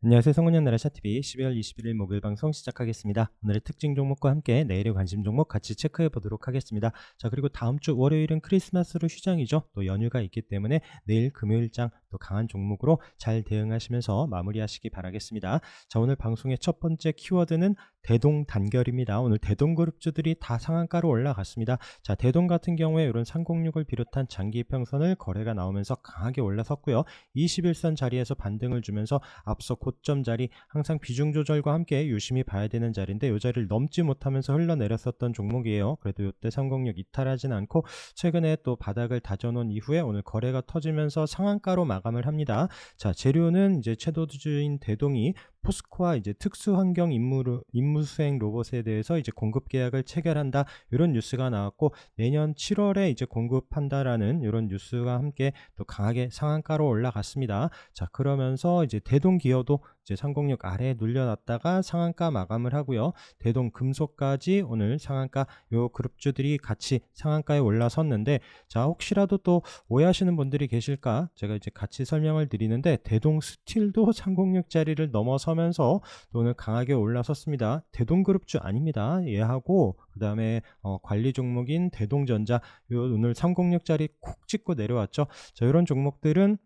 안녕하세요. 성훈현 나라샤TV 12월 21일 목요일 방송 시작하겠습니다. 오늘의 특징 종목과 함께 내일의 관심 종목 같이 체크해 보도록 하겠습니다. 자, 그리고 다음 주 월요일은 크리스마스로 휴장이죠. 또 연휴가 있기 때문에 내일 금요일장 또 강한 종목으로 잘 대응하시면서 마무리하시기 바라겠습니다. 자, 오늘 방송의 첫 번째 키워드는 대동 단결입니다. 오늘 대동그룹주들이 다 상한가로 올라갔습니다. 자, 대동 같은 경우에 이런 306을 비롯한 장기 이평선을 거래가 나오면서 강하게 올라섰고요. 21선 자리에서 반등을 주면서 앞서 고점 자리 항상 비중 조절과 함께 유심히 봐야 되는 자리인데 이 자리를 넘지 못하면서 흘러내렸었던 종목이에요. 그래도 이때 306 이탈하진 않고 최근에 또 바닥을 다져놓은 이후에 오늘 거래가 터지면서 상한가로 마감을 합니다. 자, 재료는 이제 최도주인 대동이 포스코와 이제 특수환경 임무 수행 로봇에 대해서 이제 공급 계약을 체결한다, 이런 뉴스가 나왔고 내년 7월에 이제 공급한다라는 이런 뉴스와 함께 또 강하게 상한가로 올라갔습니다. 자, 그러면서 이제 대동 기어도 이제 306 아래에 눌려놨다가 상한가 마감을 하고요. 대동 금속까지 오늘 상한가, 요 그룹주들이 같이 상한가에 올라섰는데, 자, 혹시라도 또 오해하시는 분들이 계실까 제가 이제 같이 설명을 드리는데, 대동 스틸도 306 자리를 넘어서면서 또 오늘 강하게 올라섰습니다. 대동 그룹주 아닙니다. 얘하고 그 다음에 관리 종목인 대동전자, 요 오늘 306 자리 콕 찍고 내려왔죠. 자, 이런 종목들은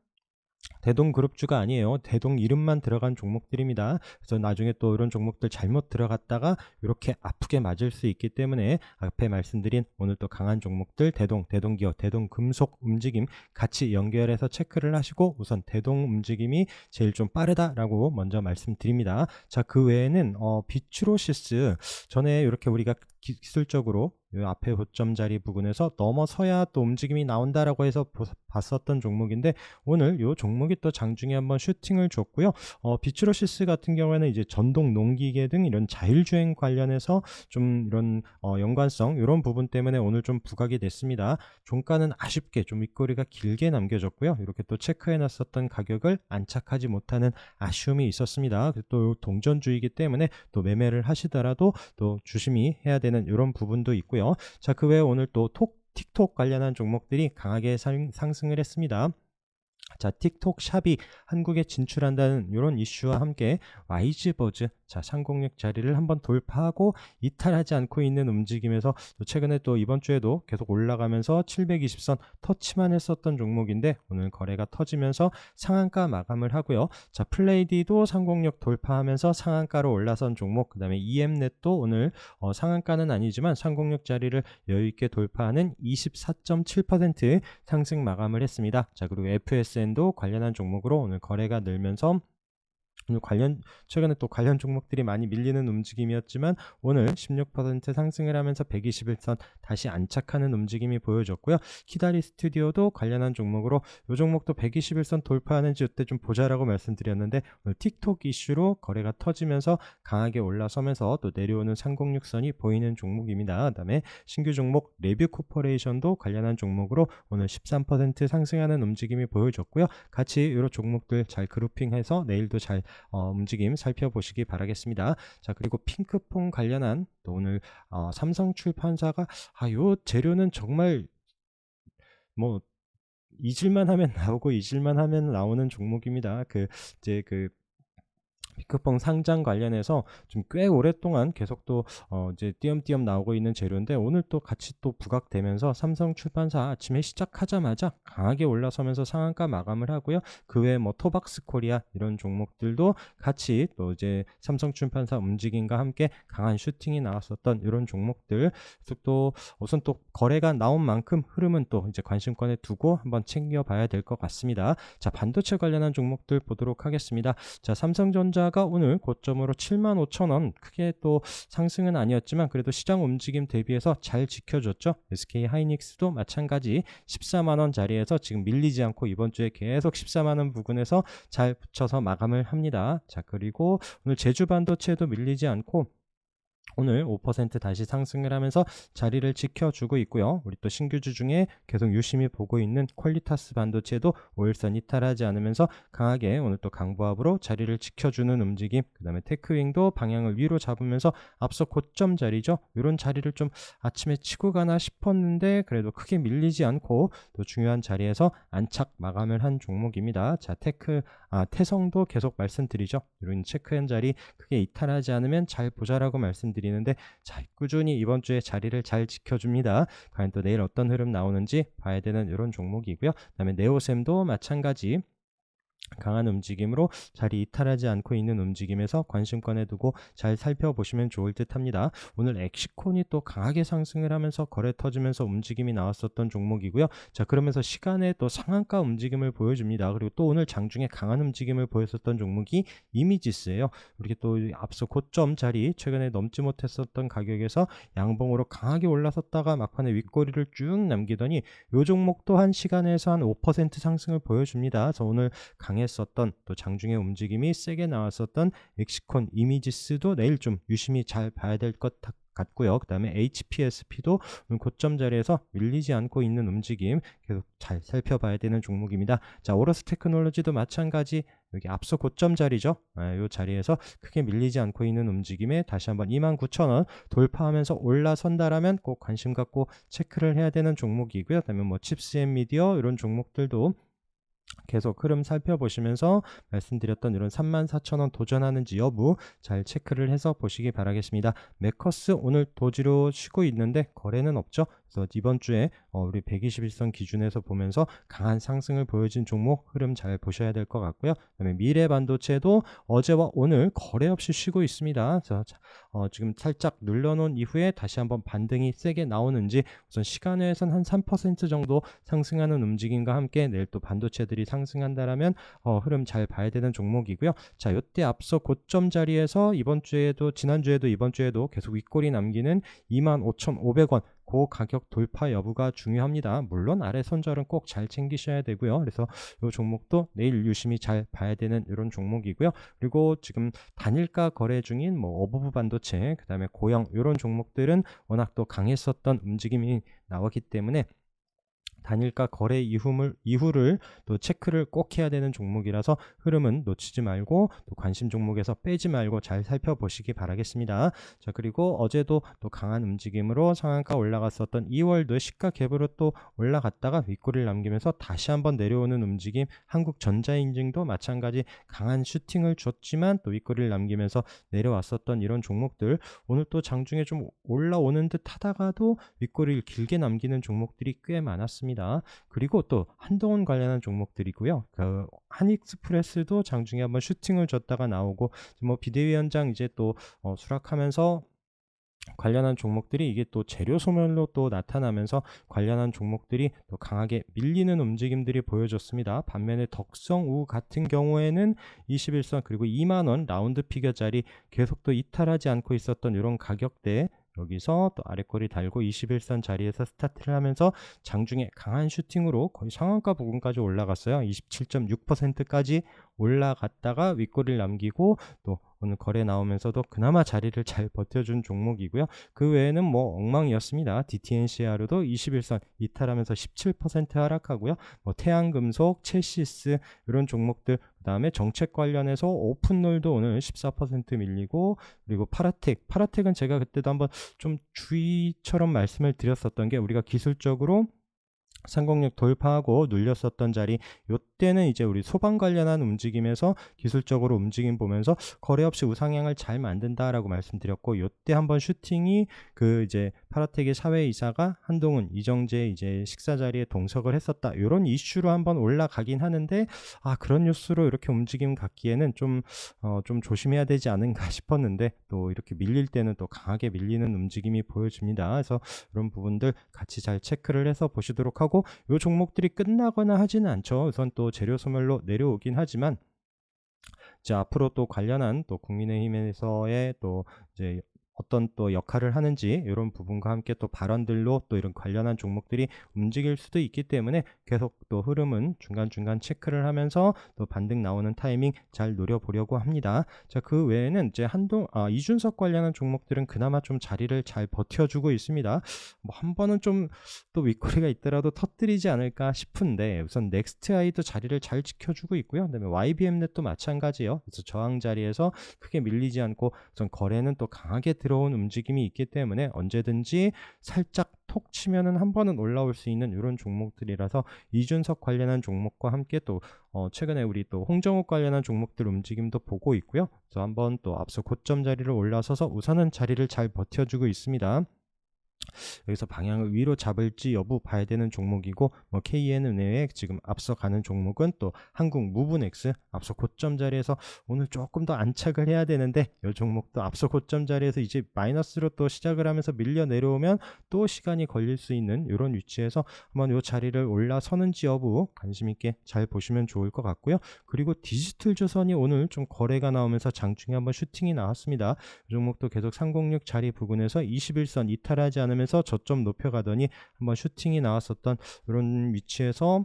대동그룹주가 아니에요. 대동 이름만 들어간 종목들입니다. 그래서 나중에 또 이런 종목들 잘못 들어갔다가 이렇게 아프게 맞을 수 있기 때문에 앞에 말씀드린 오늘 또 강한 종목들 대동, 대동기업, 대동금속 움직임 같이 연결해서 체크를 하시고, 우선 대동 움직임이 제일 좀 빠르다라고 먼저 말씀드립니다. 자, 그 외에는 비추로시스, 전에 이렇게 우리가 기술적으로 이 앞에 고점 자리 부근에서 넘어서야 또 움직임이 나온다라고 해서 봤었던 종목인데, 오늘 이 종목이 또 장중에 한번 슈팅을 줬고요. 비추로시스 같은 경우에는 이제 전동 농기계 등 이런 자율주행 관련해서 좀 이런 연관성, 이런 부분 때문에 오늘 좀 부각이 됐습니다. 종가는 아쉽게 좀 윗꼬리가 길게 남겨졌고요. 이렇게 또 체크해 놨었던 가격을 안착하지 못하는 아쉬움이 있었습니다. 또 동전주의이기 때문에 또 매매를 하시더라도 또 조심히 해야 되는 이런 부분도 있고요. 자, 그 외에 오늘 또 틱톡 관련한 종목들이 강하게 상승을 했습니다. 자, 틱톡 샵이 한국에 진출한다는 이런 이슈와 함께 와이즈버즈, 자, 306 자리를 한번 돌파하고 이탈하지 않고 있는 움직임에서 또 최근에 또 이번 주에도 계속 올라가면서 720선 터치만 했었던 종목인데 오늘 거래가 터지면서 상한가 마감을 하고요. 자, 플레이디도 306 돌파하면서 상한가로 올라선 종목, 그 다음에 EM넷도 오늘 상한가는 아니지만 306 자리를 여유있게 돌파하는 24.7% 상승 마감을 했습니다. 자, 그리고 FSN도 관련한 종목으로 오늘 거래가 늘면서 오늘 최근에 또 관련 종목들이 많이 밀리는 움직임이었지만 오늘 16% 상승을 하면서 121선 다시 안착하는 움직임이 보여졌고요. 키다리 스튜디오도 관련한 종목으로 이 종목도 121선 돌파하는지 이때 좀 보자라고 말씀드렸는데, 오늘 틱톡 이슈로 거래가 터지면서 강하게 올라서면서 또 내려오는 306선이 보이는 종목입니다. 그 다음에 신규 종목 레뷰 코퍼레이션도 관련한 종목으로 오늘 13% 상승하는 움직임이 보여졌고요. 같이 이런 종목들 잘 그룹핑해서 내일도 잘 움직임 살펴보시기 바라겠습니다. 자, 그리고 핑크퐁 관련한 또 오늘 삼성출판사가 요 재료는 정말 뭐 잊을만 하면 나오고 잊을만 하면 나오는 종목입니다. 이제 핑크퐁 상장 관련해서 좀 꽤 오랫동안 계속 또 이제 띄엄띄엄 나오고 있는 재료인데, 오늘 또 같이 또 부각되면서 삼성출판사 아침에 시작하자마자 강하게 올라서면서 상한가 마감을 하고요. 그 외에 뭐 토박스 코리아 이런 종목들도 같이 또 이제 삼성출판사 움직임과 함께 강한 슈팅이 나왔었던 이런 종목들, 또 우선 또 거래가 나온 만큼 흐름은 또 이제 관심권에 두고 한번 챙겨봐야 될 것 같습니다. 자, 반도체 관련한 종목들 보도록 하겠습니다. 자, 삼성전자가 오늘 고점으로 75,000원, 크게 또 상승은 아니었지만 그래도 시장 움직임 대비해서 잘 지켜줬죠. SK하이닉스도 마찬가지 14만원 자리에서 지금 밀리지 않고 이번 주에 계속 14만원 부근에서 잘 붙여서 마감을 합니다. 자, 그리고 오늘 제주반도체도 밀리지 않고 오늘 5% 다시 상승을 하면서 자리를 지켜주고 있고요. 우리 또 신규주 중에 계속 유심히 보고 있는 퀄리타스 반도체도 5일선 이탈하지 않으면서 강하게 오늘 또 강보합으로 자리를 지켜주는 움직임, 그 다음에 테크윙도 방향을 위로 잡으면서 앞서 고점 자리죠. 이런 자리를 좀 아침에 치고 가나 싶었는데 그래도 크게 밀리지 않고 또 중요한 자리에서 안착 마감을 한 종목입니다. 자, 태성도 계속 말씀드리죠. 이런 체크한 자리 크게 이탈하지 않으면 잘 보자라고 말씀드리는데, 자, 꾸준히 이번 주에 자리를 잘 지켜줍니다. 과연 또 내일 어떤 흐름 나오는지 봐야 되는 이런 종목이고요. 그다음에 네오셈도 마찬가지 강한 움직임으로 자리 이탈하지 않고 있는 움직임에서 관심권에 두고 잘 살펴보시면 좋을 듯 합니다. 오늘 엑시콘이 또 강하게 상승을 하면서 거래 터지면서 움직임이 나왔었던 종목이고요. 자, 그러면서 시간에 또 상한가 움직임을 보여줍니다. 그리고 또 오늘 장중에 강한 움직임을 보였었던 종목이 이미지스예요. 이렇게 또 앞서 고점 자리 최근에 넘지 못했었던 가격에서 양봉으로 강하게 올라섰다가 막판에 윗꼬리를 쭉 남기더니 이 종목 또한 시간에서 한 5% 상승을 보여줍니다. 그래서 오늘 강했었던 또 장중에 움직임이 세게 나왔었던 엑시콘 이미지스도 내일 좀 유심히 잘 봐야 될 것 같고요. 그 다음에 HPSP도 고점 자리에서 밀리지 않고 있는 움직임 계속 잘 살펴봐야 되는 종목입니다. 자, 오러스 테크놀로지도 마찬가지 여기 앞서 고점 자리죠. 이 자리에서 크게 밀리지 않고 있는 움직임에 다시 한번 29,000원 돌파하면서 올라선다라면 꼭 관심 갖고 체크를 해야 되는 종목이고요. 그다음에 뭐 칩스앤미디어 이런 종목들도 계속 흐름 살펴보시면서 말씀드렸던 이런 34,000원 도전하는지 여부 잘 체크를 해서 보시기 바라겠습니다. 메커스 오늘 도지로 쉬고 있는데 거래는 없죠. 그래서 이번 주에 우리 121선 기준에서 보면서 강한 상승을 보여준 종목 흐름 잘 보셔야 될 것 같고요. 그다음에 미래반도체도 어제와 오늘 거래 없이 쉬고 있습니다. 그래서 지금 살짝 눌러놓은 이후에 다시 한번 반등이 세게 나오는지 우선 시간외에선 한 3% 정도 상승하는 움직임과 함께 내일 또 반도체들이 상승한다라면 흐름 잘 봐야 되는 종목이고요. 자, 이때 앞서 고점 자리에서 이번 주에도 지난주에도 이번 주에도 계속 윗꼬리 남기는 25,500원 그 가격 돌파 여부가 중요합니다. 물론 아래 손절은 꼭 잘 챙기셔야 되고요. 그래서 이 종목도 내일 유심히 잘 봐야 되는 이런 종목이고요. 그리고 지금 단일가 거래 중인 뭐 어부부 반도체, 그 다음에 고영 이런 종목들은 워낙 또 강했었던 움직임이 나왔기 때문에 단일가 거래 이후를 또 체크를 꼭 해야 되는 종목이라서 흐름은 놓치지 말고 또 관심 종목에서 빼지 말고 잘 살펴보시기 바라겠습니다. 자, 그리고 어제도 또 강한 움직임으로 상한가 올라갔었던 2월도 시가 갭으로 또 올라갔다가 윗꼬리를 남기면서 다시 한번 내려오는 움직임, 한국전자인증도 마찬가지 강한 슈팅을 줬지만 또 윗꼬리를 남기면서 내려왔었던 이런 종목들, 오늘 또 장중에 좀 올라오는 듯 하다가도 윗꼬리를 길게 남기는 종목들이 꽤 많았습니다. 그리고 또 한동훈 관련한 종목들이고요. 그 한익스프레스도 장중에 한번 슈팅을 줬다가 나오고 뭐 비대위원장 이제 또 수락하면서 관련한 종목들이 이게 또 재료 소멸로 또 나타나면서 관련한 종목들이 또 강하게 밀리는 움직임들이 보여줬습니다. 반면에 덕성우 같은 경우에는 21선 그리고 2만원 라운드 피겨짜리 계속 또 이탈하지 않고 있었던 이런 가격대, 여기서 또 아래꼬리 달고 21선 자리에서 스타트를 하면서 장중에 강한 슈팅으로 거의 상한가 부근까지 올라갔어요. 27.6%까지 올라갔다가 윗꼬리를 남기고 또 오늘 거래 나오면서도 그나마 자리를 잘 버텨준 종목이고요. 그 외에는 뭐 엉망이었습니다. DTNCR도 21선 이탈하면서 17% 하락하고요. 뭐 태양금속, 첼시스 이런 종목들, 그 다음에 정책 관련해서 오픈롤도 오늘 14% 밀리고, 그리고 파라텍은 제가 그때도 한번 좀 주의처럼 말씀을 드렸었던 게, 우리가 기술적으로 306 돌파하고 눌렸었던 자리, 요때는 이제 우리 소방 관련한 움직임에서 기술적으로 움직임 보면서 거래 없이 우상향을 잘 만든다라고 말씀드렸고, 요때 한번 슈팅이 그 이제 파라텍의 사회이사가 한동훈, 이정재 이제 식사 자리에 동석을 했었다, 요런 이슈로 한번 올라가긴 하는데, 그런 뉴스로 이렇게 움직임 갖기에는 좀 조심해야 되지 않은가 싶었는데, 또 이렇게 밀릴 때는 또 강하게 밀리는 움직임이 보여집니다. 그래서 이런 부분들 같이 잘 체크를 해서 보시도록 하고, 이 종목들이 끝나거나 하지는 않죠. 우선 또 재료 소멸로 내려오긴 하지만 이제 앞으로 또 관련한 또 국민의힘에서의 또 이제 어떤 또 역할을 하는지 이런 부분과 함께 또 발언들로 또 이런 관련한 종목들이 움직일 수도 있기 때문에 계속 또 흐름은 중간중간 체크를 하면서 또 반등 나오는 타이밍 잘 노려보려고 합니다. 자, 그 외에는 이제 이준석 관련한 종목들은 그나마 좀 자리를 잘 버텨주고 있습니다. 뭐 한 번은 좀 또 윗꼬리가 있더라도 터뜨리지 않을까 싶은데 우선 넥스트아이도 자리를 잘 지켜주고 있고요. 그다음에 YBM넷도 마찬가지예요. 그래서 저항 자리에서 크게 밀리지 않고 우선 거래는 또 강하게 들어온 움직임이 있기 때문에 언제든지 살짝 톡 치면은 한 번은 올라올 수 있는 이런 종목들이라서 이준석 관련한 종목과 함께 또 최근에 우리 또 홍정욱 관련한 종목들 움직임도 보고 있고요. 그래서 한번 또 앞서 고점 자리를 올라서서 우선은 자리를 잘 버텨주고 있습니다. 여기서 방향을 위로 잡을지 여부 봐야 되는 종목이고, 뭐 KN은행에 지금 앞서가는 종목은 또 한국 무브넥스 앞서 고점 자리에서 오늘 조금 더 안착을 해야 되는데 이 종목도 앞서 고점 자리에서 이제 마이너스로 또 시작을 하면서 밀려 내려오면 또 시간이 걸릴 수 있는 이런 위치에서 한번 이 자리를 올라서는지 여부 관심 있게 잘 보시면 좋을 것 같고요. 그리고 디지털 조선이 오늘 좀 거래가 나오면서 장중에 한번 슈팅이 나왔습니다. 이 종목도 계속 306 자리 부근에서 21선 이탈하지 않으면서 저점 높여가더니 한번 슈팅이 나왔었던 이런 위치에서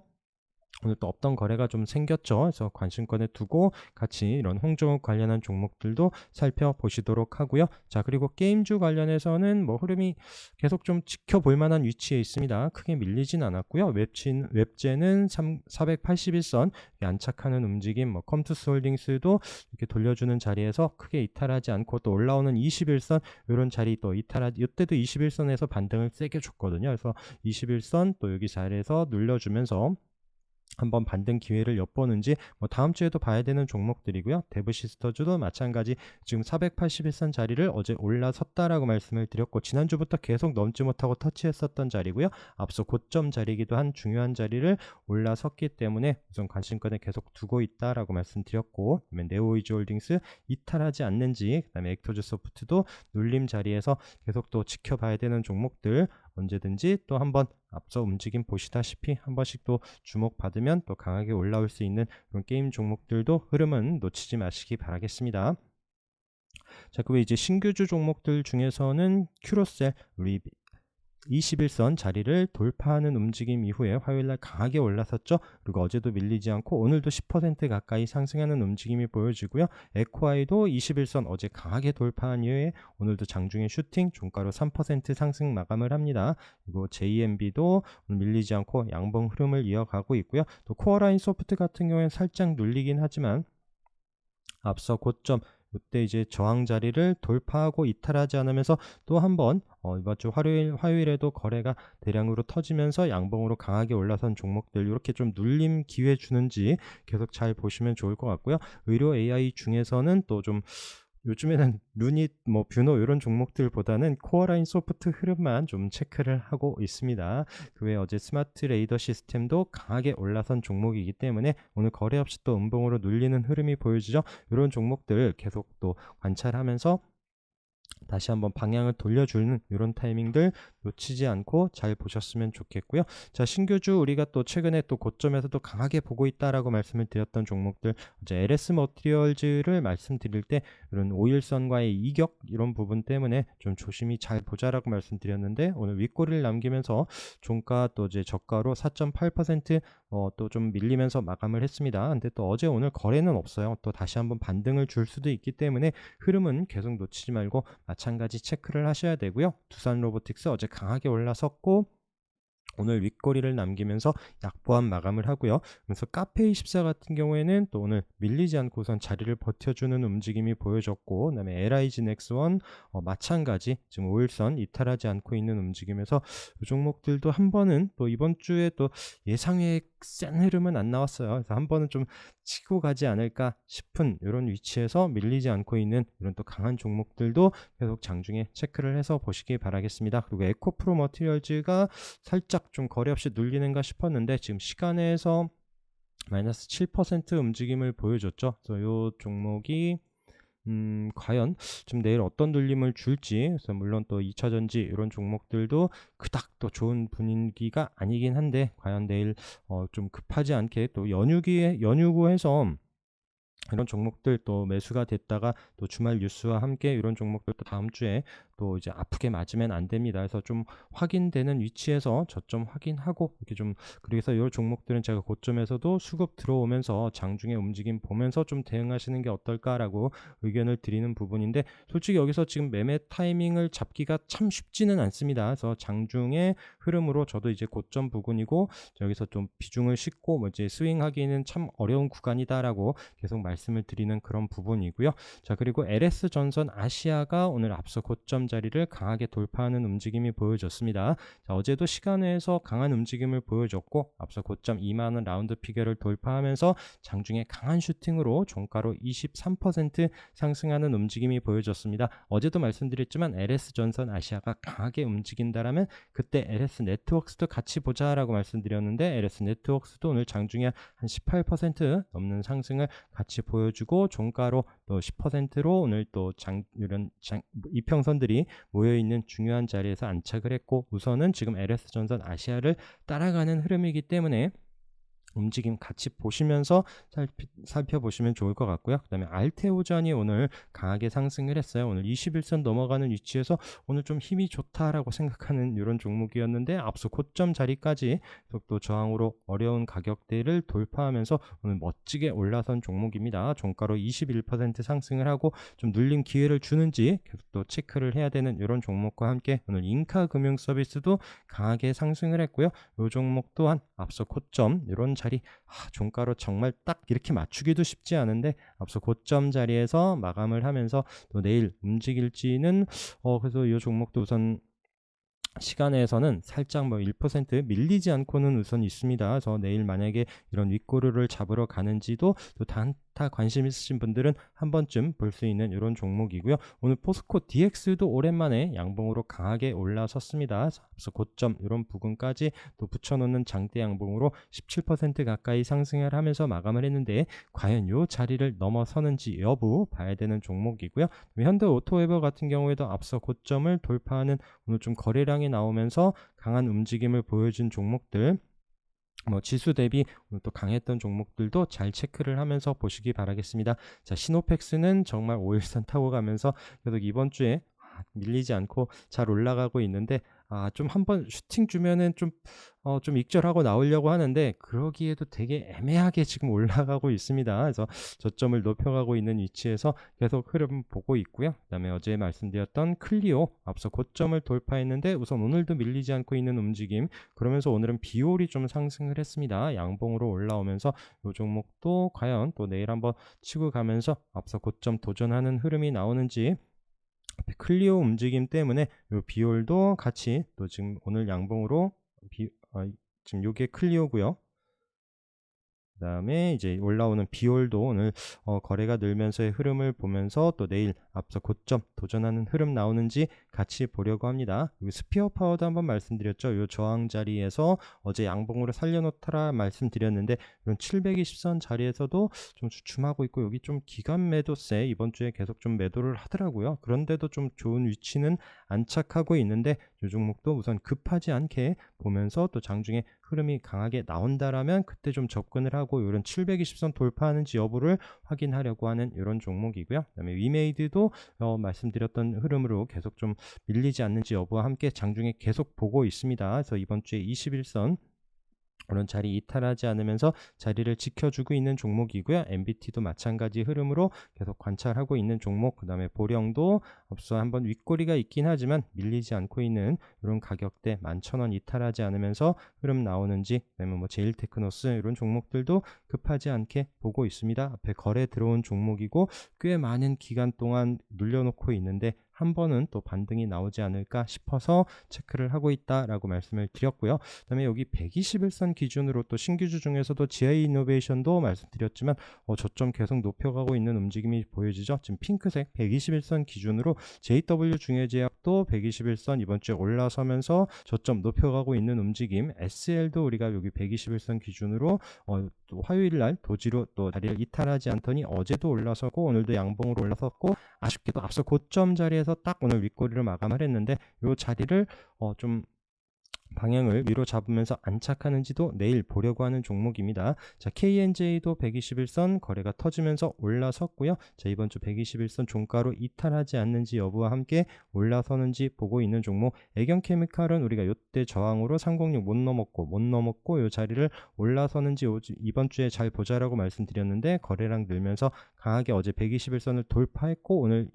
오늘 또 없던 거래가 좀 생겼죠. 그래서 관심권에 두고 같이 이런 홍종욱 관련한 종목들도 살펴보시도록 하고요. 자, 그리고 게임주 관련해서는 뭐 흐름이 계속 좀 지켜볼 만한 위치에 있습니다. 크게 밀리진 않았고요. 웹제는 481선 안착하는 움직임, 뭐 컴투스 홀딩스도 이렇게 돌려주는 자리에서 크게 이탈하지 않고 또 올라오는 21선 이런 자리 또 이때도 21선에서 반등을 세게 줬거든요. 그래서 21선 또 여기 자리에서 눌러주면서 한번 반등 기회를 엿보는지 뭐 다음 주에도 봐야 되는 종목들이고요. 데브시스터즈도 마찬가지 지금 481선 자리를 어제 올라섰다라고 말씀을 드렸고 지난주부터 계속 넘지 못하고 터치했었던 자리고요. 앞서 고점 자리이기도 한 중요한 자리를 올라섰기 때문에 우선 관심권에 계속 두고 있다라고 말씀드렸고, 그다음에 네오이즈홀딩스 이탈하지 않는지, 그다음에 액토즈소프트도 눌림 자리에서 계속 또 지켜봐야 되는 종목들 언제든지 또 한번 앞서 움직임 보시다시피 한 번씩 또 주목받으면 또 강하게 올라올 수 있는 그런 게임 종목들도 흐름은 놓치지 마시기 바라겠습니다. 자, 그 외에 이제 신규주 종목들 중에서는 큐로셀 우리 21선 자리를 돌파하는 움직임 이후에 화요일날 강하게 올라섰죠. 그리고 어제도 밀리지 않고 오늘도 10% 가까이 상승하는 움직임이 보여지고요. 에코아이도 21선 어제 강하게 돌파한 이후에 오늘도 장중에 슈팅 종가로 3% 상승 마감을 합니다. 그리고 JMB도 밀리지 않고 양봉 흐름을 이어가고 있고요. 또 코어라인 소프트 같은 경우에는 살짝 눌리긴 하지만 앞서 고점 이때 이제 저항 자리를 돌파하고 이탈하지 않으면서 또 한번 이번 주 화요일에도 거래가 대량으로 터지면서 양봉으로 강하게 올라선 종목들 이렇게 좀 눌림 기회 주는지 계속 잘 보시면 좋을 것 같고요. 의료 AI 중에서는 또 좀 요즘에는 루닛, 뭐 뷰노 이런 종목들보다는 코어라인 소프트 흐름만 좀 체크를 하고 있습니다. 그 외에 어제 스마트 레이더 시스템도 강하게 올라선 종목이기 때문에 오늘 거래 없이 또 음봉으로 눌리는 흐름이 보여지죠. 이런 종목들 계속 또 관찰하면서 다시 한번 방향을 돌려주는 이런 타이밍들 놓치지 않고 잘 보셨으면 좋겠고요. 자, 신규주 우리가 또 최근에 또 고점에서도 강하게 보고 있다라고 말씀을 드렸던 종목들, 이제 LS 머티리얼즈를 말씀드릴 때 이런 5일선과의 이격 이런 부분 때문에 좀 조심히 잘 보자라고 말씀드렸는데 오늘 윗꼬리를 남기면서 종가 또 이제 저가로 4.8% 또 좀 밀리면서 마감을 했습니다. 근데 또 어제 오늘 거래는 없어요. 또 다시 한번 반등을 줄 수도 있기 때문에 흐름은 계속 놓치지 말고 마찬가지 체크를 하셔야 되고요. 두산 로보틱스 어제 강하게 올라섰고 오늘 윗꼬리를 남기면서 약보한 마감을 하고요. 그래서 카페24 같은 경우에는 또 오늘 밀리지 않고선 자리를 버텨주는 움직임이 보여졌고, 그다음에 LIG 넥스원 마찬가지 지금 5일선 이탈하지 않고 있는 움직임에서 이 종목들도 한 번은 또 이번 주에 또 예상외 센 흐름은 안 나왔어요. 그래서 한 번은 좀 치고 가지 않을까 싶은 이런 위치에서 밀리지 않고 있는 이런 또 강한 종목들도 계속 장중에 체크를 해서 보시기 바라겠습니다. 그리고 에코프로 머티리얼즈가 살짝 좀 거래 없이 눌리는가 싶었는데 지금 시간에서 마이너스 7% 움직임을 보여줬죠. 그래서 이 종목이 과연 지금 내일 어떤 눌림을 줄지, 그래서 물론 또 2차전지 이런 종목들도 그닥 또 좋은 분위기가 아니긴 한데 과연 내일 좀 급하지 않게 또 연휴고 해서 이런 종목들 또 매수가 됐다가 또 주말 뉴스와 함께 이런 종목들도 다음 주에 또 이제 아프게 맞으면 안 됩니다. 그래서 좀 확인되는 위치에서 저점 확인하고 이렇게 좀, 그래서 이 종목들은 제가 고점에서도 수급 들어오면서 장중에 움직임 보면서 좀 대응하시는 게 어떨까라고 의견을 드리는 부분인데, 솔직히 여기서 지금 매매 타이밍을 잡기가 참 쉽지는 않습니다. 그래서 장중의 흐름으로 저도 이제 고점 부근이고 여기서 좀 비중을 싣고 뭐 이제 스윙하기는 참 어려운 구간이다라고 계속 말씀을 드리는 그런 부분이고요. 자, 그리고 LS 전선 아시아가 오늘 앞서 고점 자리를 강하게 돌파하는 움직임이 보여졌습니다. 자, 어제도 시간외에서 강한 움직임을 보여줬고 앞서 고점 2만원 라운드 피겨를 돌파하면서 장중에 강한 슈팅으로 종가로 23% 상승하는 움직임이 보여졌습니다. 어제도 말씀드렸지만 LS 전선 아시아가 강하게 움직인다라면 그때 LS 네트워크스도 같이 보자라고 말씀드렸는데, LS 네트워크스도 오늘 장중에 한 18% 넘는 상승을 같이 보여주고 종가로 또 10%로 오늘 또 이런 이평선들이 모여있는 중요한 자리에서 안착을 했고, 우선은 지금 LS전선 아시아를 따라가는 흐름이기 때문에 움직임 같이 보시면서 살펴보시면 좋을 것 같고요. 그 다음에 알테오전이 오늘 강하게 상승을 했어요. 오늘 21선 넘어가는 위치에서 오늘 좀 힘이 좋다라고 생각하는 이런 종목이었는데 앞서 고점 자리까지 또 저항으로 어려운 가격대를 돌파하면서 오늘 멋지게 올라선 종목입니다. 종가로 21% 상승을 하고 좀 눌림 기회를 주는지 계속 또 체크를 해야 되는 이런 종목과 함께 오늘 인카금융서비스도 강하게 상승을 했고요. 이 종목 또한 앞서 고점 이런 자리, 종가로 정말 딱 이렇게 맞추기도 쉽지 않은데 앞서 고점 자리에서 마감을 하면서 또 내일 움직일지는 그래서 이 종목도 우선 시간에서는 살짝 뭐 1% 밀리지 않고는 우선 있습니다. 그래서 내일 만약에 이런 윗꼬르를 잡으러 가는지도 또 단타 관심 있으신 분들은 한 번쯤 볼 수 있는 이런 종목이고요. 오늘 포스코 DX도 오랜만에 양봉으로 강하게 올라섰습니다. 앞서 고점 이런 부분까지 또 붙여놓는 장대 양봉으로 17% 가까이 상승을 하면서 마감을 했는데 과연 이 자리를 넘어서는지 여부 봐야 되는 종목이고요. 현대오토웨버 같은 경우에도 앞서 고점을 돌파하는 오늘 좀 거래량이 나오면서 강한 움직임을 보여준 종목들, 뭐 지수 대비 오늘 또 강했던 종목들도 잘 체크를 하면서 보시기 바라겠습니다. 자, 시노펙스는 정말 5일선 타고 가면서 계속 이번 주에 밀리지 않고 잘 올라가고 있는데 좀 한번 슈팅 주면은 좀 익절하고 나오려고 하는데 그러기에도 되게 애매하게 지금 올라가고 있습니다. 그래서 저점을 높여가고 있는 위치에서 계속 흐름 보고 있고요. 그 다음에 어제 말씀드렸던 클리오 앞서 고점을 돌파했는데 우선 오늘도 밀리지 않고 있는 움직임, 그러면서 오늘은 비올이 좀 상승을 했습니다. 양봉으로 올라오면서 이 종목도 과연 또 내일 한번 치고 가면서 앞서 고점 도전하는 흐름이 나오는지, 클리오 움직임 때문에 요 비올도 같이 또 지금 오늘 양봉으로 지금 요게 클리오고요. 그 다음에 이제 올라오는 비올도 오늘 거래가 늘면서의 흐름을 보면서 또 내일 앞서 고점 도전하는 흐름 나오는지 같이 보려고 합니다. 스피어 파워도 한번 말씀드렸죠. 이 저항 자리에서 어제 양봉으로 살려놓더라 말씀드렸는데 이런 720선 자리에서도 좀 주춤하고 있고 여기 좀 기간 매도세 이번 주에 계속 좀 매도를 하더라고요. 그런데도 좀 좋은 위치는 안착하고 있는데 이 종목도 우선 급하지 않게 보면서 또 장중에 흐름이 강하게 나온다라면 그때 좀 접근을 하고 이런 720선 돌파하는지 여부를 확인하려고 하는 이런 종목이고요. 그다음에 위메이드도 말씀드렸던 흐름으로 계속 좀 밀리지 않는지 여부와 함께 장중에 계속 보고 있습니다. 그래서 이번 주에 21선 그런 자리 이탈하지 않으면서 자리를 지켜주고 있는 종목이고요. MBT도 마찬가지 흐름으로 계속 관찰하고 있는 종목, 그 다음에 보령도 앞서 한번 윗꼬리가 있긴 하지만 밀리지 않고 있는 이런 가격대 11,000원 이탈하지 않으면서 흐름 나오는지, 그다음에 뭐 제일테크노스 이런 종목들도 급하지 않게 보고 있습니다. 앞에 거래 들어온 종목이고 꽤 많은 기간 동안 눌려놓고 있는데 한 번은 또 반등이 나오지 않을까 싶어서 체크를 하고 있다라고 말씀을 드렸고요. 그 다음에 여기 121선 기준으로 또 신규주 중에서도 GI 이노베이션도 말씀드렸지만 저점 계속 높여가고 있는 움직임이 보여지죠. 지금 핑크색 121선 기준으로 JW 중해제약도 121선 이번 주에 올라서면서 저점 높여가고 있는 움직임, SL도 우리가 여기 121선 기준으로 또 화요일날 도지로 또 자리를 이탈하지 않더니 어제도 올라서고 오늘도 양봉으로 올라섰고 아쉽게도 앞서 고점 자리에서 딱 오늘 윗꼬리를 마감을 했는데 이 자리를 좀 방향을 위로 잡으면서 안착하는지도 내일 보려고 하는 종목입니다. 자, KNJ도 121선 거래가 터지면서 올라섰고요. 자, 이번 주 121선 종가로 이탈하지 않는지 여부와 함께 올라서는지 보고 있는 종목. 애경케미칼은 우리가 이때 저항으로 306 못 넘었고 이 자리를 올라서는지 이번 주에 잘 보자라고 말씀드렸는데 거래량 늘면서 강하게 어제 121선을 돌파했고 오늘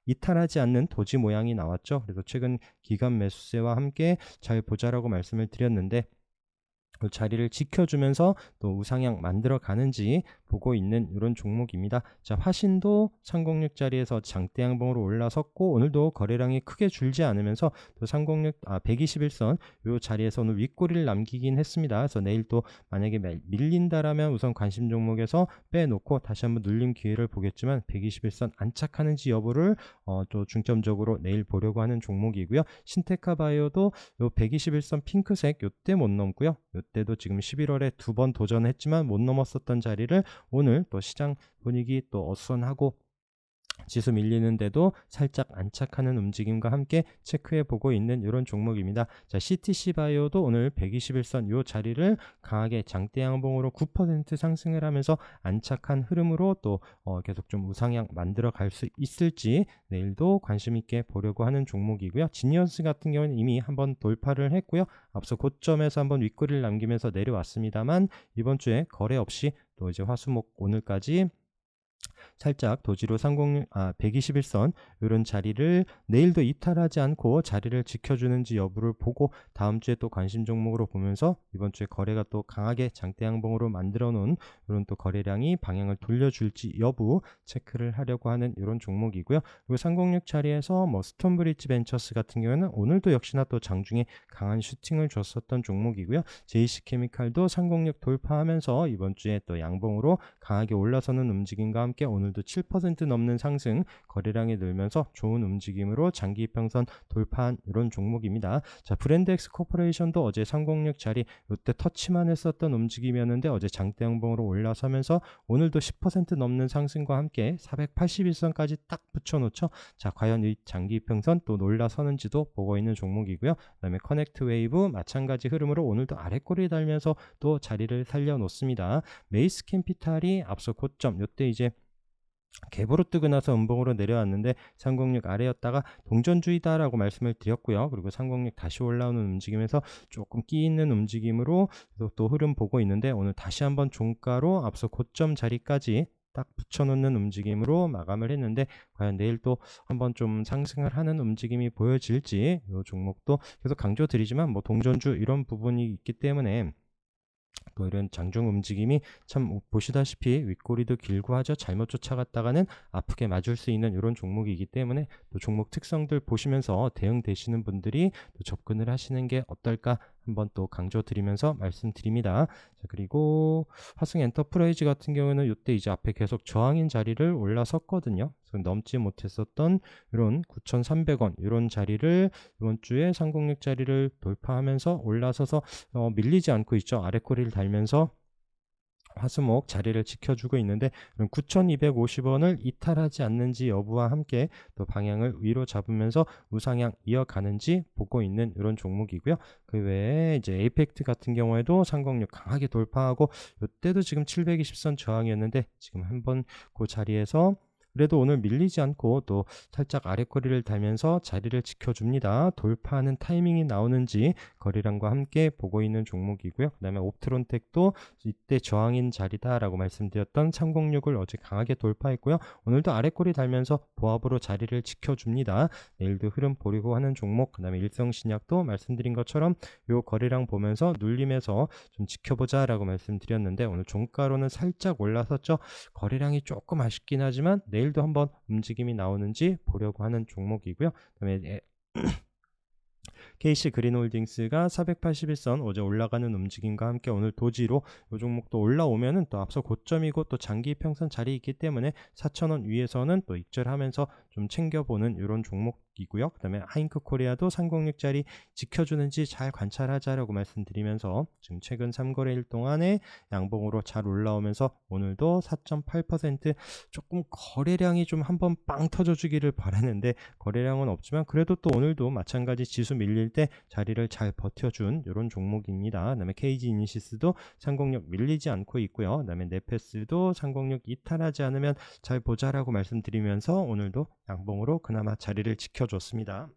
이탈하지 않는 도지 모양이 나왔죠. 그래서 최근 기간 매수세와 함께 잘 보자라고 말씀을 드렸는데 그 자리를 지켜주면서 또 우상향 만들어 가는지 보고 있는 이런 종목입니다. 자, 화신도 306 자리에서 장대 양봉으로 올라섰고 오늘도 거래량이 크게 줄지 않으면서 또 121선 요 자리에서 오늘 윗꼬리를 남기긴 했습니다. 그래서 내일 또 만약에 밀린다라면 우선 관심 종목에서 빼놓고 다시 한번 눌림 기회를 보겠지만 121선 안착하는지 여부를 또 중점적으로 내일 보려고 하는 종목이고요. 신테카 바이오도 요 121선 핑크색 요때 못 넘고요. 요때도 지금 11월에 2번 도전했지만 못 넘었었던 자리를 오늘 또 시장 분위기 또 어수선하고 지수 밀리는데도 살짝 안착하는 움직임과 함께 체크해 보고 있는 이런 종목입니다. 자, CTC 바이오도 오늘 121선 요 자리를 강하게 장대 양봉으로 9% 상승을 하면서 안착한 흐름으로 또 계속 좀 우상향 만들어 갈 수 있을지 내일도 관심 있게 보려고 하는 종목이고요. 지니어스 같은 경우는 이미 한번 돌파를 했고요. 앞서 고점에서 한번 윗꼬리를 남기면서 내려왔습니다만 이번 주에 거래 없이 또 이제 화수목 오늘까지 살짝 도지로 121선 이런 자리를 내일도 이탈하지 않고 자리를 지켜주는지 여부를 보고 다음 주에 또 관심 종목으로 보면서 이번 주에 거래가 또 강하게 장대 양봉으로 만들어 놓은 이런 또 거래량이 방향을 돌려줄지 여부 체크를 하려고 하는 이런 종목이고요. 그리고 306 자리에서 뭐 스톤브리지 벤처스 같은 경우는 오늘도 역시나 또 장중에 강한 슈팅을 줬었던 종목이고요. JC케미칼도 306 돌파하면서 이번 주에 또 양봉으로 강하게 올라서는 움직임과 함께 오늘도 7% 넘는 상승 거래량이 늘면서 좋은 움직임으로 장기 이평선 돌파한 이런 종목입니다. 자, 브랜드엑스 코퍼레이션도 어제 306 자리 이때 터치만 했었던 움직임이었는데 어제 장대 양봉으로 올라서면서 오늘도 10% 넘는 상승과 함께 481선까지 딱 붙여놓죠. 자, 과연 이 장기 이평선 또 올라서는지도 보고 있는 종목이고요. 그다음에 커넥트 웨이브 마찬가지 흐름으로 오늘도 아래꼬리 달면서 또 자리를 살려놓습니다. 메이스 캠피탈이 앞서 고점 이때 이제 갭으로 뜨고 나서 음봉으로 내려왔는데 306 아래였다가 동전주의다라고 말씀을 드렸고요. 그리고 306 다시 올라오는 움직임에서 조금 끼 있는 움직임으로 또 흐름 보고 있는데 오늘 다시 한번 종가로 앞서 고점 자리까지 딱 붙여놓는 움직임으로 마감을 했는데 과연 내일 또 한번 좀 상승을 하는 움직임이 보여질지 이 종목도 계속 강조드리지만 뭐 동전주 이런 부분이 있기 때문에 또 이런 장중 움직임이 참 보시다시피 윗꼬리도 길고 하죠. 잘못 쫓아갔다가는 아프게 맞을 수 있는 이런 종목이기 때문에 또 종목 특성들 보시면서 대응되시는 분들이 또 접근을 하시는 게 어떨까 한번 또 강조드리면서 말씀드립니다. 자, 그리고 화승 엔터프라이즈 같은 경우는 이때 이제 앞에 계속 저항인 자리를 올라섰거든요. 넘지 못했었던 이런 9,300원 이런 자리를 이번 주에 306 자리를 돌파하면서 올라서서 밀리지 않고 있죠. 아래꼬리를 달면서 화수목 자리를 지켜주고 있는데 9,250원을 이탈하지 않는지 여부와 함께 또 방향을 위로 잡으면서 우상향 이어가는지 보고 있는 이런 종목이고요. 그 외에 이제 에이펙트 같은 경우에도 306 강하게 돌파하고 이때도 지금 720선 저항이었는데 지금 한번 그 자리에서 그래도 오늘 밀리지 않고 또 살짝 아래꼬리를 달면서 자리를 지켜줍니다. 돌파하는 타이밍이 나오는지 거래량과 함께 보고 있는 종목이고요. 그 다음에 옵트론텍도 이때 저항인 자리다라고 말씀드렸던 306을 어제 강하게 돌파했고요. 오늘도 아래꼬리 달면서 보합으로 자리를 지켜줍니다. 내일도 흐름 보려고 하는 종목, 그 다음에 일성신약도 말씀드린 것처럼 요 거래량 보면서 눌림에서 좀 지켜보자 라고 말씀드렸는데 오늘 종가로는 살짝 올라섰죠. 거래량이 조금 아쉽긴 하지만 내일도 한번 움직임이 나오는지 보려고 하는 종목이고요. 그다음에 KC 그린홀딩스가 481선 어제 올라가는 움직임과 함께 오늘 도지로 이 종목도 올라오면은 또 앞서 고점이고 또 장기 평선 자리 있기 때문에 4,000원 위에서는 또 익절하면서 좀 챙겨보는 이런 종목 종목이고요. 그다음에 하잉크 코리아도 306짜리 지켜주는지 잘 관찰하자라고 말씀드리면서 지금 최근 3거래일 동안에 양봉으로 잘 올라오면서 오늘도 4.8% 조금 거래량이 좀 한번 빵 터져주기를 바라는데 거래량은 없지만 그래도 또 오늘도 마찬가지 지수 밀릴 때 자리를 잘 버텨준 이런 종목입니다. 그다음에 KG 이니시스도 306 밀리지 않고 있고요. 그다음에 네페스도 306 이탈하지 않으면 잘 보자라고 말씀드리면서 오늘도 양봉으로 그나마 자리를 지켜줬습니다.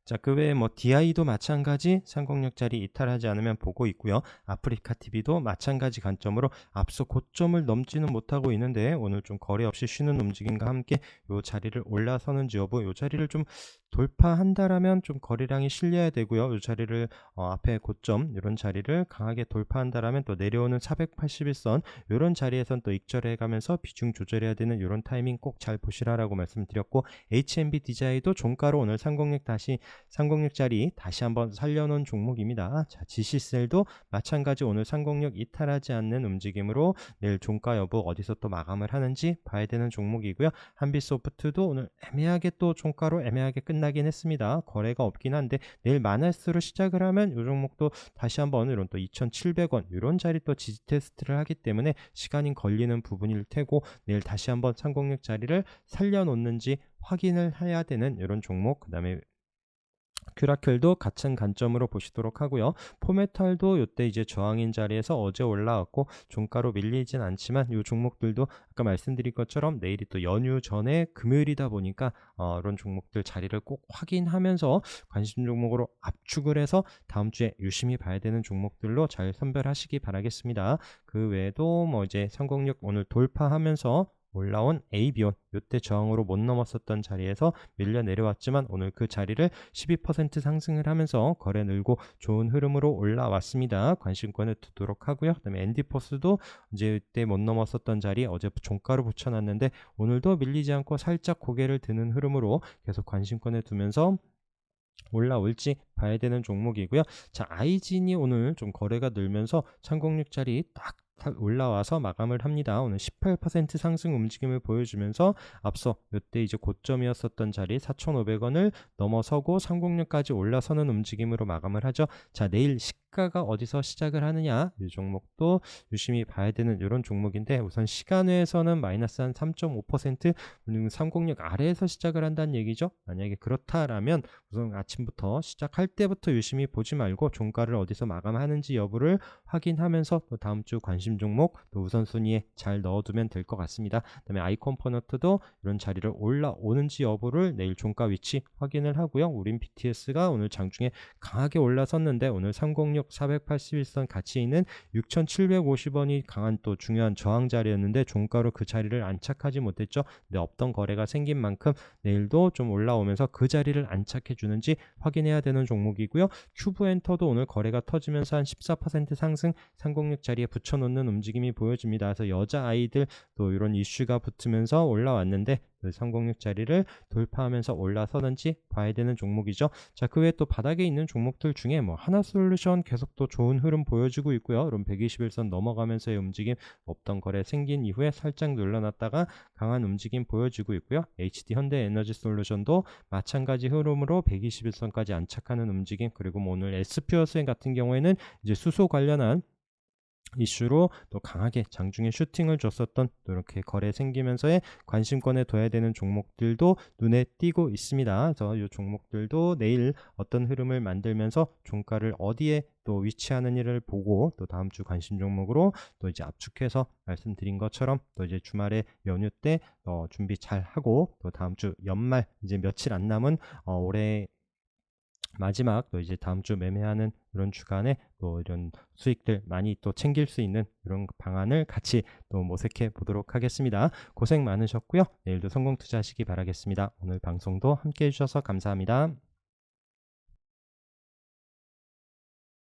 자, 그 외에 뭐 DI도 마찬가지 306짜리 이탈하지 않으면 보고 있고요. 아프리카TV도 마찬가지 관점으로 앞서 고점을 넘지는 못하고 있는데 오늘 좀 거래 없이 쉬는 움직임과 함께 요 자리를 올라서는지 여부, 요 자리를 좀 돌파한다라면 좀 거래량이 실려야 되고요. 요 자리를 앞에 고점 이런 자리를 강하게 돌파한다라면 또 내려오는 481선 이런 자리에선 또 익절해 가면서 비중 조절해야 되는 이런 타이밍 꼭 잘 보시라라고 말씀드렸고 HMB 디자이도 종가로 오늘 306 다시 306짜리 다시 한번 살려놓은 종목입니다. 자, GC셀도 마찬가지 오늘 306 이탈하지 않는 움직임으로 내일 종가 여부 어디서 또 마감을 하는지 봐야 되는 종목이고요. 한빛소프트도 오늘 애매하게 또 종가로 애매하게 끝나긴 했습니다. 거래가 없긴 한데 내일 마이너스로 시작을 하면 이 종목도 다시 한번 이런 또 2,700원 이런 자리 또 지지 테스트를 하기 때문에 시간이 걸리는 부분일 테고 내일 다시 한번 306 자리를 살려놓는지 확인을 해야 되는 이런 종목. 그 다음에 큐라클도 같은 관점으로 보시도록 하고요. 포메탈도 이때 이제 저항인 자리에서 어제 올라왔고 종가로 밀리진 않지만 이 종목들도 아까 말씀드린 것처럼 내일이 또 연휴 전에 금요일이다 보니까 이런 종목들 자리를 꼭 확인하면서 관심 종목으로 압축을 해서 다음 주에 유심히 봐야 되는 종목들로 잘 선별하시기 바라겠습니다. 그 외에도 뭐 이제 306 오늘 돌파하면서 올라온 에이비온 이때 저항으로 못 넘었었던 자리에서 밀려 내려왔지만 오늘 그 자리를 12% 상승을 하면서 거래 늘고 좋은 흐름으로 올라왔습니다. 관심권을 두도록 하고요. 그다음에 엔디포스도 이제 이때 못 넘었었던 자리 어제 종가로 붙여놨는데 오늘도 밀리지 않고 살짝 고개를 드는 흐름으로 계속 관심권을 두면서 올라올지 봐야 되는 종목이고요. 자, 아이진이 오늘 좀 거래가 늘면서 306짜리 딱 올라와서 마감을 합니다. 오늘 18% 상승 움직임을 보여주면서 앞서 이때 이제 고점이었었던 자리 4,500원을 넘어서고 306까지 올라서는 움직임으로 마감을 하죠. 자, 내일 시가가 어디서 시작을 하느냐 이 종목도 유심히 봐야 되는 이런 종목인데 우선 시간외에서는 마이너스 한 3.5% 306 아래에서 시작을 한다는 얘기죠. 만약에 그렇다라면 우선 아침부터 시작할 때부터 유심히 보지 말고 종가를 어디서 마감하는지 여부를 확인하면서 또 다음 주 관심 종목 또 우선순위에 잘 넣어두면 될 것 같습니다. 그다음에 아이컴포너트도 이런 자리를 올라오는지 여부를 내일 종가 위치 확인을 하고요. 우린 BTS가 오늘 장중에 강하게 올라섰는데 오늘 306 481선 같이 있는 6,750원이 강한 또 중요한 저항 자리였는데 종가로 그 자리를 안착하지 못했죠. 근데 없던 거래가 생긴 만큼 내일도 좀 올라오면서 그 자리를 안착해 주는지 확인해야 되는 종목이고요. 큐브엔터도 오늘 거래가 터지면서 한 14% 상승 306 자리에 붙여놓는 움직임이 보여집니다. 그래서 여자아이들 또 이런 이슈가 붙으면서 올라왔는데 306 자리를 돌파하면서 올라서는지 봐야 되는 종목이죠. 자, 그 외에 또 바닥에 있는 종목들 중에 뭐 하나솔루션 계속 또 좋은 흐름 보여주고 있고요. 그럼 121선 넘어가면서의 움직임 없던 거래 생긴 이후에 살짝 눌러놨다가 강한 움직임 보여주고 있고요. HD 현대에너지솔루션도 마찬가지 흐름으로 121선까지 안착하는 움직임 그리고 뭐 오늘 SP어스행 같은 경우에는 이제 수소 관련한 이슈로 또 강하게 장중에 슈팅을 줬었던 또 이렇게 거래 생기면서의 관심권에 둬야 되는 종목들도 눈에 띄고 있습니다. 그래서 이 종목들도 내일 어떤 흐름을 만들면서 종가를 어디에 또 위치하는지를 보고 또 다음 주 관심 종목으로 또 이제 압축해서 말씀드린 것처럼 또 이제 주말에 연휴 때 준비 잘 하고 또 다음 주 연말 이제 며칠 안 남은 올해 마지막 또 이제 다음 주 매매하는 이런 주간에 또 이런 수익들 많이 또 챙길 수 있는 이런 방안을 같이 또 모색해 보도록 하겠습니다. 고생 많으셨고요. 내일도 성공 투자하시기 바라겠습니다. 오늘 방송도 함께 해주셔서 감사합니다.